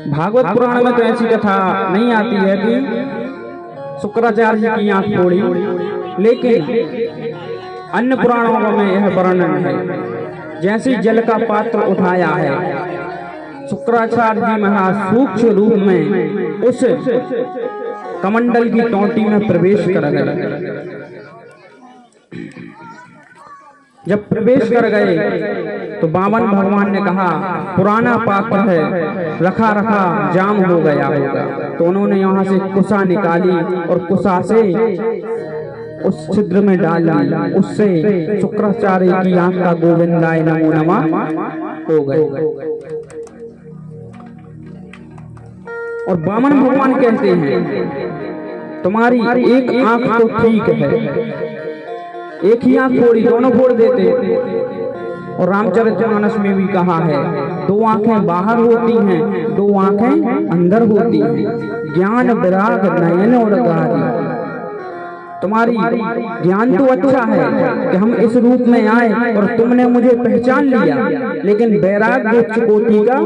भागवत पुराण में तो ऐसी कथा नहीं आती है कि शुक्राचार्य जी की आंख फोड़ी, लेकिन अन्य पुराणों में यह वर्णन है। जैसे जल का पात्र उठाया है, शुक्राचार्य जी महाराज सूक्ष्म रूप में उस कमंडल की टोंटी में प्रवेश कर गए। जब प्रवेश कर गए तो बामन भगवान ने कहा, पुराना पात्र है, रखा रखा जाम हो गया होगा। तो उन्होंने यहाँ से कुसा निकाली और कुसा से उस छिद्र में डाल दी। उससे शुक्राचार्य की आंख का गोविंदाय नमो नमः हो गए। और बामन भगवान कहते हैं, तुम्हारी एक आंख तो ठीक है, एक ही आंख फोड़ी, दोनों फोड़ देते। और रामचरितमानस में भी कहा है, दो आंखें बाहर होती हैं, दो आंखें अंदर होती हैं, ज्ञान विराग नयन और गारी। तुम्हारी ज्ञान तो अच्छा है कि हम इस रूप में आए और तुमने मुझे पहचान लिया, लेकिन वैराग्य उच्च कोटि का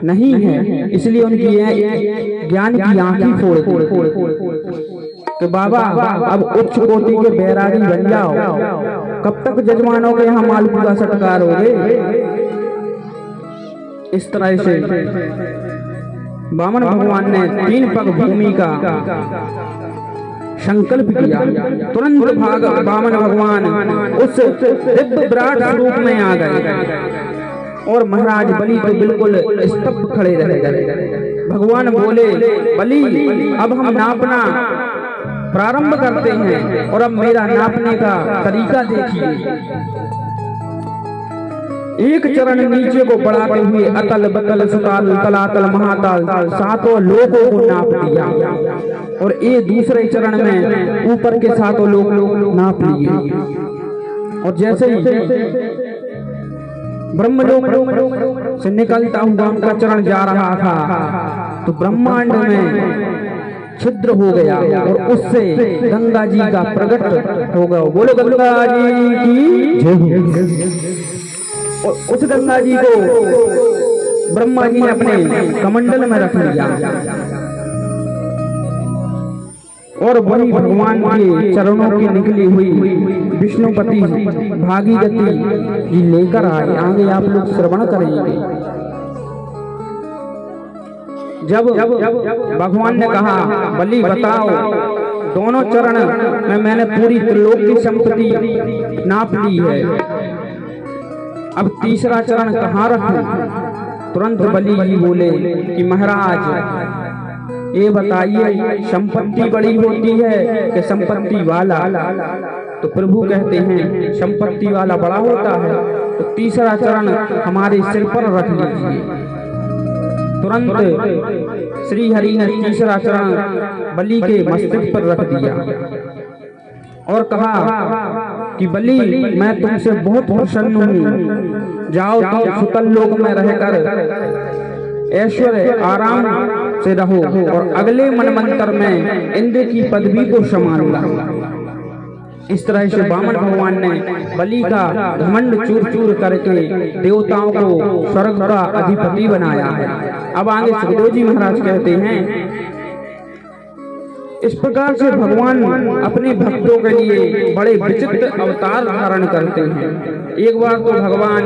नहीं है, इसलिए उनकी ज्ञान की आंखें फोड़ कि बाबा अब उच्च कोटि के बैरागी बन जाओ। कब तक जजमानों के यहाँ मालपुआ सत्कार होगे। इस तरह से बामन भगवान ने 3 पग भूमि का संकल्प किया। तुरंत बामन भगवान उस दिव्य विराट स्वरूप में आ गए और महाराज बलि तो बिल्कुल स्तब्ध खड़े रह गए। भगवान बोले, बलि अब हम नापना प्रारंभ करते हैं और अब मेरा नापने का तरीका देखिए। एक चरण नीचे को बढ़ाते हुए अतल बतल सुताल तलातल महाताल सातों लोगों को नाप दिया, और ये दूसरे चरण में ऊपर के सातों लोग नाप लिए। और जैसे ही ब्रह्मलोक से निकलता हुआ उनका चरण जा रहा था तो ब्रह्मांड में छिद्र हो गया और उससे गंगा जी का प्रकट हो गया। बोलो गंगा जी की जय। और उस गंगा जी को ब्रह्मा जी ने अपने कमंडल में रख लिया और वही भगवान के चरणों की निकली हुई विष्णुपति भागीरथी जी लेकर आए। आगे आप लोग श्रवण करेंगे। जब भगवान ने कहा, बलि बताओ, दोनों चरण में मैंने पूरी त्रिलोक की संपत्ति नाप ली है, अब तीसरा चरण कहाँ रखूं। तुरंत बलि जी बोले कि महाराज ये बताइए, संपत्ति बड़ी होती है कि संपत्ति वाला। तो प्रभु कहते हैं, संपत्ति वाला बड़ा होता है, तो तीसरा चरण हमारे सिर पर रख लीजिए। तुरंत श्री हरि ने तीसरा चरण बलि के मस्तक पर रख दिया और कहा कि बलि मैं तुमसे बहुत प्रसन्न हूँ, जाओ तुम सुतल लोक में रहकर ऐश्वर्य आराम से रहो और अगले मनमंत्र में इंद्र की पदवी को संभालना। इस तरह से बामन भगवान ने बलि का घमंड चूर चूर करके देवताओं को स्वर्ग का अधिपति बनाया है। अब आगे सुखदेव जी महाराज कहते हैं, इस प्रकार से भगवान अपने भक्तों के लिए बड़े विचित्र अवतार धारण करते हैं। एक बार तो भगवान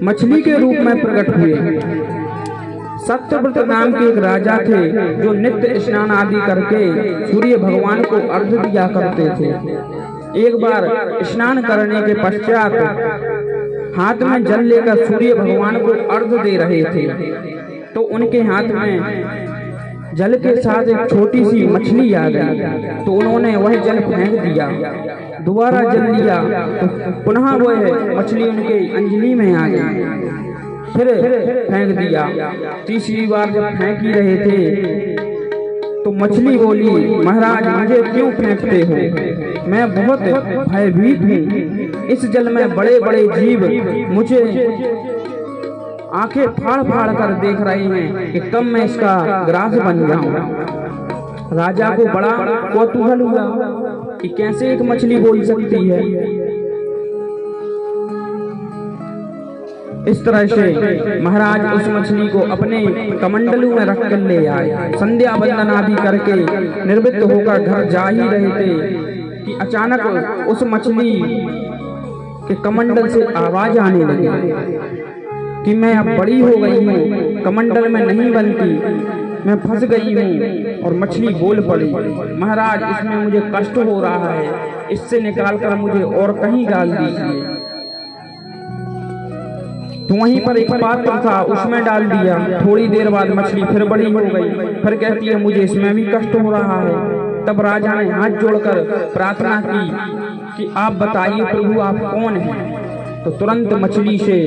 मछली के रूप में प्रकट हुए। सत्यव्रत नाम के एक राजा थे जो नित्य स्नान आदि करके सूर्य भगवान को अर्घ्य दिया करते थे। एक बार स्नान करने के पश्चात हाथ में जल लेकर सूर्य भगवान को अर्घ्य दे रहे थे, तो उनके हाथ में जल के साथ एक छोटी सी मछली आ गई, तो उन्होंने वह जल फेंक दिया। दोबारा जल लिया तो पुनः वह मछली उनके अंजलि में आ गई, फिर फेंक दिया। तीसरी बार जब फेंक ही रहे थे तो मछली बोली, महाराज मुझे क्यों फेंकते हो, मैं बहुत भयभीत हूँ। इस जल में बड़े बड़े जीव मुझे आंखें फाड़ फाड़ कर देख रहे हैं कि कब मैं इसका ग्रास बन जाऊं। राजा को बड़ा कौतूहल हुआ कि कैसे एक मछली बोल सकती है। इस तरह से महाराज उस मछली को अपने कमंडलू में रख कर ले आए। संध्या वंदन आदि करके निर्वृत्त होकर घर जा ही रहे थे कि अचानक उस मछली के कमंडल से आवाज आने लगी कि मैं अब बड़ी हो गई हूँ, कमंडल में नहीं बनती, मैं फंस गई हूँ। और मछली बोल पड़ी, महाराज इसमें मुझे कष्ट हो रहा है, इससे निकालकर मुझे और कहीं डाल दीजिए। तो वहीं पर एक पात्र था, उसमें डाल दिया। थोड़ी देर बाद मछली फिर बड़ी हो गई, फिर कहती है मुझे इसमें भी कष्ट हो रहा है। तब राजा ने हाथ जोड़कर प्रार्थना की कि आप बताइए प्रभु आप कौन हैं। तो तुरंत मछली से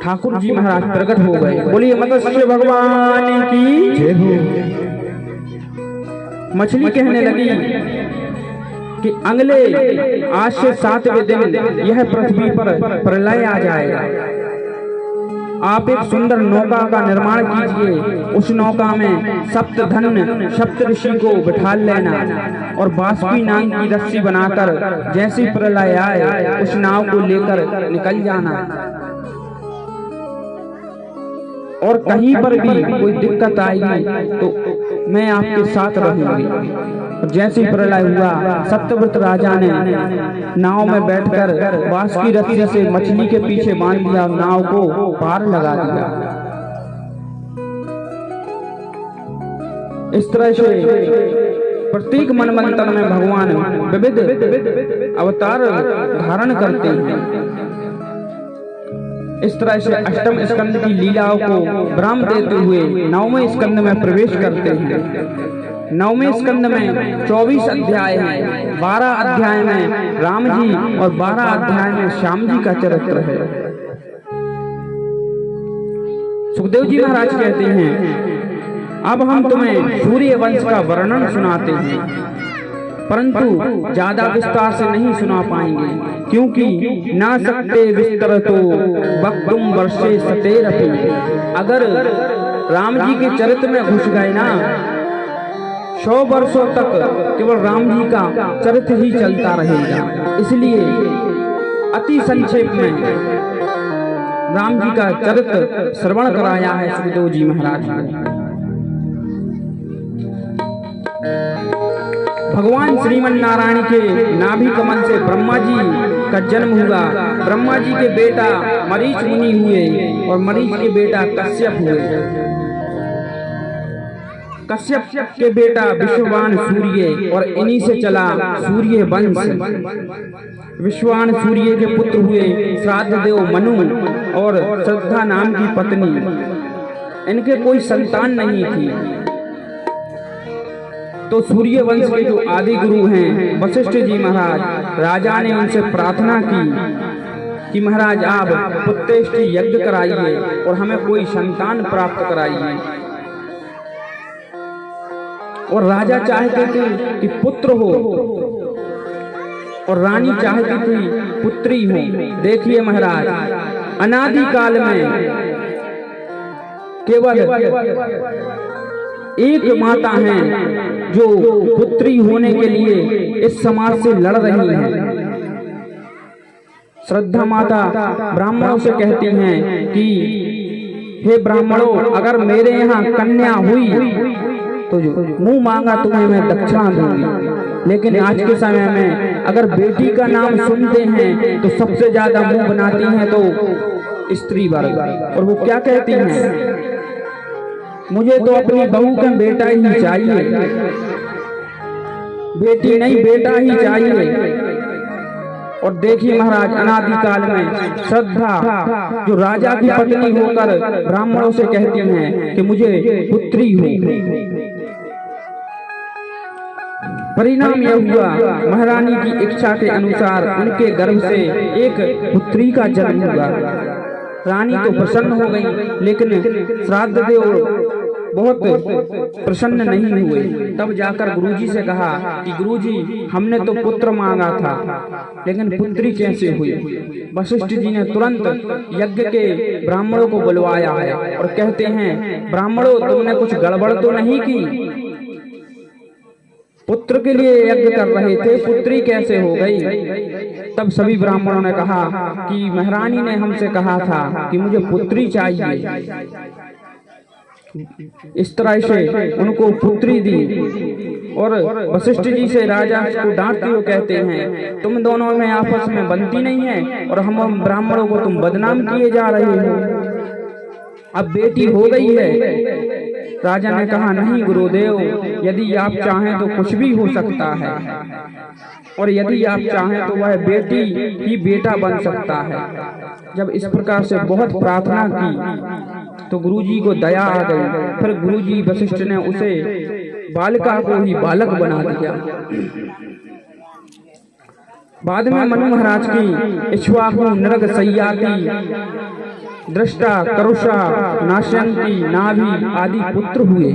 ठाकुर जी महाराज प्रकट हो गए। बोलिए मत्स्य भगवान की जय हो। मछली कहने लगी कि अगले आज से 7वें दिन यह पृथ्वी पर प्रलय आ जाएगा। आप एक सुंदर नौका का निर्माण कीजिए, उस नौका में सप्तधन सप्तऋषि को बिठा लेना और बाष्पी नाग की रस्सी बनाकर जैसी प्रलय आए उस नाव को लेकर निकल जाना। और कहीं पर भी कोई दिक्कत आएगी तो मैं आपके साथ रहूंगी। जैसे प्रलय हुआ, सत्यव्रत राजा ने नाव में बैठकर बांस की रस्सी से मछली के पीछे बांध दिया, नाव को पार लगा दिया। इस तरह से प्रत्येक मनवंतर में भगवान विविध अवतार धारण करते हैं। इस तरह से अष्टम स्कंद की लीलाओं को विराम देते हुए 9वें स्कंद में प्रवेश करते हैं। 9वें स्कंद में 24 अध्याय हैं। 12 अध्याय में राम जी और 12 अध्याय में श्याम जी का चरित्र है। सुखदेव जी महाराज कहते हैं अब हम तुम्हें सूर्य वंश का वर्णन सुनाते हैं, परंतु ज्यादा विस्तार से नहीं सुना पाएंगे, क्योंकि ना सकते विस्तर तो वक्तुम वर्षे सतेरपि। अगर राम जी के चरित्र में घुस गए ना, 100 वर्षों तक केवल राम जी का चरित्र ही चलता रहेगा। इसलिए अति संक्षेप में राम जी का चरित्र श्रवण कराया है सुखदेव जी महाराज ने। भगवान श्रीमन नारायण के नाभि कमल से ब्रह्मा जी का जन्म हुआ। ब्रह्मा जी के बेटा मरीच मुनि हुए और मरीच के बेटा कश्यप हुए। कश्यप के बेटा विश्ववान सूर्य और इन्हीं से चला सूर्य वंश। विश्ववान सूर्य के पुत्र हुए श्राद्ध देव मनु और श्रद्धा नाम की पत्नी। इनके कोई संतान नहीं थी। तो सूर्य वंश के जो आदि गुरु हैं वशिष्ठ जी महाराज, राजा ने उनसे प्रार्थना की कि महाराज आप पुत्रेष्ट यज्ञ कराइए और हमें कोई संतान प्राप्त कराइए। और राजा चाहते थे कि पुत्र हो और रानी चाहती थी पुत्री हो। देखिए महाराज, अनादि काल में केवल एक माता है जो पुत्री होने के लिए इस समाज से लड़ रही है। श्रद्धा माता ब्राह्मणों से कहती हैं कि हे ब्राह्मणों, अगर मेरे यहाँ कन्या हुई तो जो मुंह मांगा तुम्हें मैं दक्षिणा दूंगी। लेकिन आज के समय में अगर बेटी का नाम सुनते हैं तो सबसे ज्यादा मुंह बनाती हैं तो स्त्री वर्ग। और वो क्या कहती हैं, मुझे तो अपनी बहू का बेटा ही चाहिए, बेटी नहीं बेटा ही चाहिए। और देखिए महाराज, अनादिकाल में श्रद्धा जो राजा की पत्नी होकर ब्राह्मणों से कहती हैं कि मुझे पुत्री हो। परिणाम यह हुआ, महारानी की इच्छा के अनुसार उनके गर्भ से एक पुत्री का जन्म हुआ। रानी तो प्रसन्न हो गई, लेकिन श्राद्ध देव बहुत प्रसन्न नहीं हुए। तब जाकर गुरुजी से कहा कि गुरुजी, हमने तो पुत्र मांगा था लेकिन पुत्री कैसे हुई। वशिष्ठ जी ने तुरंत यज्ञ के ब्राह्मणों को बुलवाया है और कहते हैं, ब्राह्मणों तुमने कुछ गड़बड़ तो नहीं की, पुत्र के लिए यज्ञ कर रहे थे, पुत्री कैसे हो गई। तब सभी ब्राह्मणों ने कहा कि महारानी ने हमसे कहा था कि मुझे पुत्री चाहिए। इस तरह से उनको पुत्री दी। और वशिष्ठ जी से राजा को डांटते हुए कहते हैं, तुम दोनों में आपस में बनती नहीं है और हम ब्राह्मणों को तुम बदनाम किए जा रहे हो। अब बेटी हो गई है। राजा ने कहा, नहीं गुरुदेव, यदि आप चाहें तो कुछ भी हो सकता है, और यदि आप चाहें तो वह बेटी ही बेटा बन सकता है। जब इस प्रकार से बहुत प्रार्थना की तो गुरुजी को दया आ गई। फिर गुरुजी वशिष्ठ ने उसे बालिका को ही बालक बना दिया। बाद में मनु महाराज की इक्ष्वाकु, नृग, सय्याति, दृष्टा, करुषा, नाशयंती, नाभि आदि पुत्र हुए।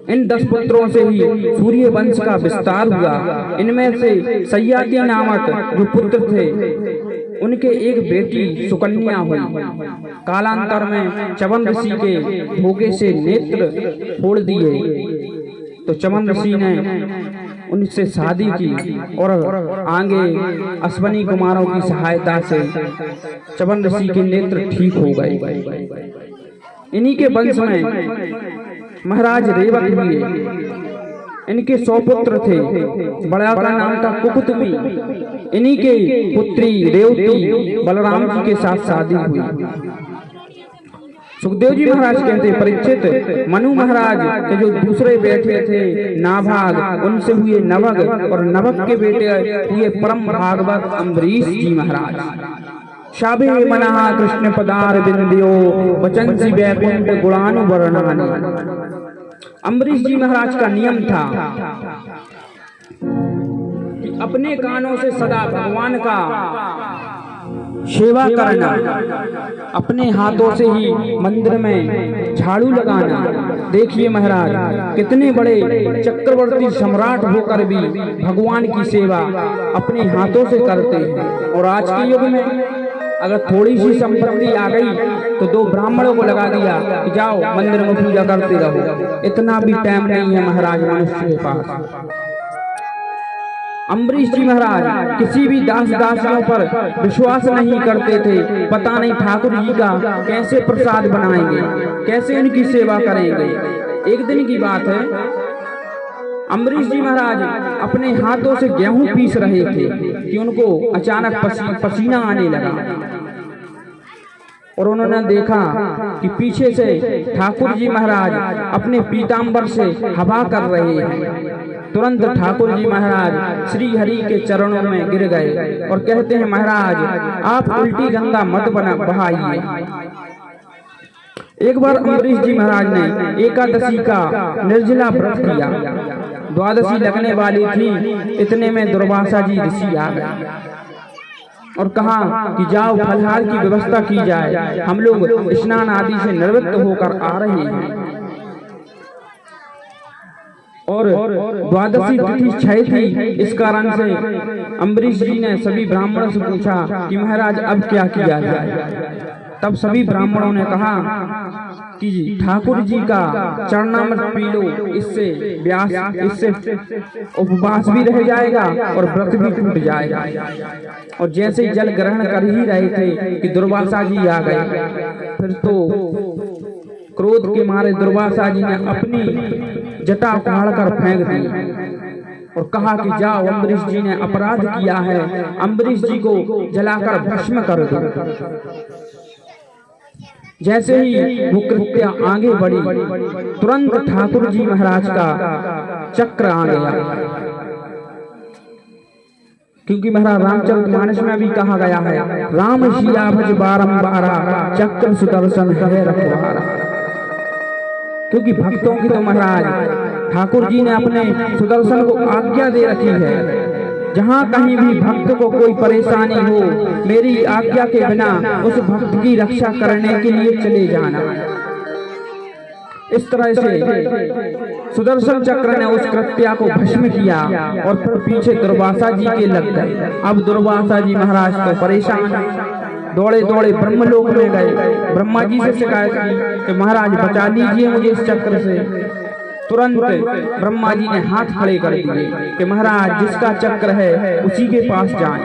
इन 10 पुत्रों से ही सूर्य वंश का विस्तार हुआ। इनमें से सय्याति नामक जो पुत्र थे, उनके एक बेटी सुकन्या हुई। कालांतर में च्यवन ऋषि के भोगे से नेत्र फोड़ दिए तो च्यवन ऋषि ने उनसे शादी की और आगे अश्वनी कुमारों की सहायता से च्यवन ऋषि के नेत्र ठीक हो गए। इन्हीं के वंश में महाराज रेवत हुए। इनके 100 पुत्र थे। बड़ा का नाम था कुकुतमी। इन्हीं के पुत्री रेवती बलराम जी के साथ शादी हुई। सुखदेव जी महाराज कहते, परीक्षित, मनु महाराज के जो दूसरे बेटे थे नाभाग, उनसे हुए नभग, और नभग के बेटे हुए परम भागवत अम्बरीश जी महाराज। शाभे मना कृष्ण पदार बिंदियो वचंसी वैकुंठ गुणानुवर्णानि। अम्बरीश जी महाराज का नियम था कि अपने कानों से सदा भगवान का सेवा करना, अपने हाथों से ही मंदिर में झाड़ू लगाना। देखिए महाराज, कितने बड़े चक्रवर्ती सम्राट होकर भी भगवान की सेवा अपने हाथों से करते हैं। और आज के युग में अगर थोड़ी सी संपत्ति आ गई तो 2 ब्राह्मणों को लगा दिया कि जाओ मंदिर में पूजा करते रहो। इतना भी टाइम नहीं है महाराज मनुष्य के पास। अम्बरीश जी महाराज किसी भी दास दासियों पर विश्वास नहीं करते थे। पता नहीं ठाकुर जी का कैसे प्रसाद बनाएंगे, कैसे उनकी सेवा करेंगे। एक दिन की बात है, अम्बरीश जी महाराज अपने हाथों से गेहूं पीस रहे थे कि उनको अचानक पसीना आने लगा और उन्होंने देखा कि पीछे से ठाकुर जी महाराज अपने पीताम्बर से हवा कर रहे हैं। तुरंत ठाकुर जी महाराज श्री हरि के चरणों में गिर गए और कहते हैं, महाराज आप उल्टी गंगा मत बहाइए। एक बार अम्बरीश जी महाराज ने एकादशी का निर्जला व्रत किया। द्वादशी लगने वाली थी, इतने में दुर्वासा जी ऋषि आ गए और कहा कि जाओ फलहार की व्यवस्था की जाए, हम लोग स्नान आदि से निवृत्त होकर आ रहे हैं। और द्वादशी तिथि क्षय थी, इस कारण से अम्बरीश जी ने सभी ब्राह्मणों से पूछा कि महाराज अब क्या किया जाए। तब सभी ब्राह्मणों ने कहा कि ठाकुर जी का चरणामृत पी लो, इससे उपवास भी रह जाएगा और व्रत भी टूट जाएगा। और जैसे जल ग्रहण कर ही रहे थे कि दुर्वासा जी आ गए। फिर तो क्रोध के मारे दुर्वासा जी ने अपनी जटा उखाड़कर फेंक दी और कहा कि जाओ, अम्बरीश जी ने अपराध किया है, अम्बरीश जी को जलाकर भस्म कर दो। जैसे ही वो कृत्या आगे बढ़ी, तुरंत ठाकुर जी महाराज का चक्र आ गया, क्योंकि महाराज रामचरितमानस में भी कहा गया है, राम सिया भज बारंबारा चक्र सुदर्शन है रखवारा। क्योंकि भक्तों की तो महाराज ठाकुर जी ने अपने सुदर्शन को आज्ञा दे रखी है, जहाँ कहीं भी भक्त को कोई परेशानी हो, मेरी आज्ञा के बिना उस भक्त की रक्षा करने के लिए चले जाना। इस तरह से सुदर्शन चक्र ने उस कृत्या को भस्म किया और फिर पीछे दुर्वासा जी के लग गए। अब दुर्वासा जी महाराज तो परेशान, दौड़े दौड़े ब्रह्मलोक में गए, ब्रह्मा जी से शिकायत की कि महाराज बचा लीजिए मुझे इस चक्र से। तुरंत ब्रह्मा जी ने हाथ खड़े कर दिए कि महाराज जिसका चक्र है उसी के पास जाएं।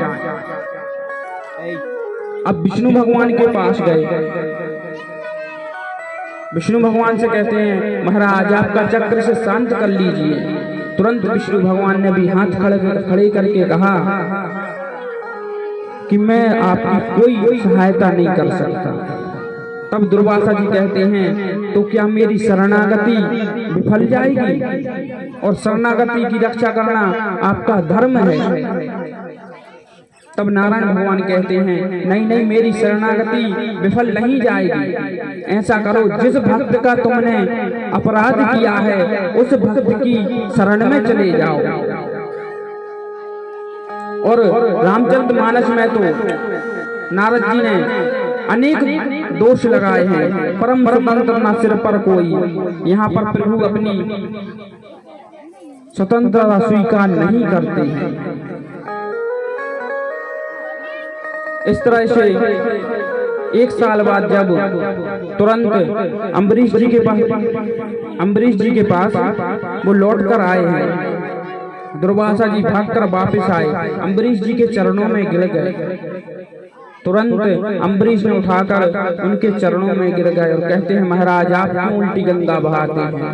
अब विष्णु भगवान के पास गए। विष्णु भगवान से कहते हैं महाराज आपका चक्र से शांत कर लीजिए। तुरंत विष्णु भगवान ने भी हाथ खड़े करके कहा कि मैं आपकी कोई सहायता नहीं कर सकता। तब दुर्वासा जी कहते हैं तो क्या मेरी शरणागति विफल जाएगी? और शरणागति की रक्षा करना आपका धर्म है। तब नारायण भगवान कहते हैं नहीं नहीं, मेरी शरणागति विफल नहीं जाएगी। ऐसा करो, जिस भक्त का तुमने अपराध किया है उस भक्त की शरण में चले जाओ। और रामचरितमानस में तो नारद जी ने अनेक दोष लगाए हैं। परम स्वतंत्र न सिर पर कोई, यहाँ पर प्रभु अपनी स्वतंत्रता स्वीकार नहीं करते हैं। इस तरह से 1 साल बाद जब तुरंत अम्बरीश जी के पास वो लौट कर आए हैं। दुर्वासा जी भागकर वापस आए, अम्बरीश जी के चरणों में गिर गए। तुरंत अम्बरीश ने उठाकर उनके चरणों में गिर गए और कहते हैं महाराज आप क्यों उल्टी गंगा बहाते हैं?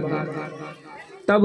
तब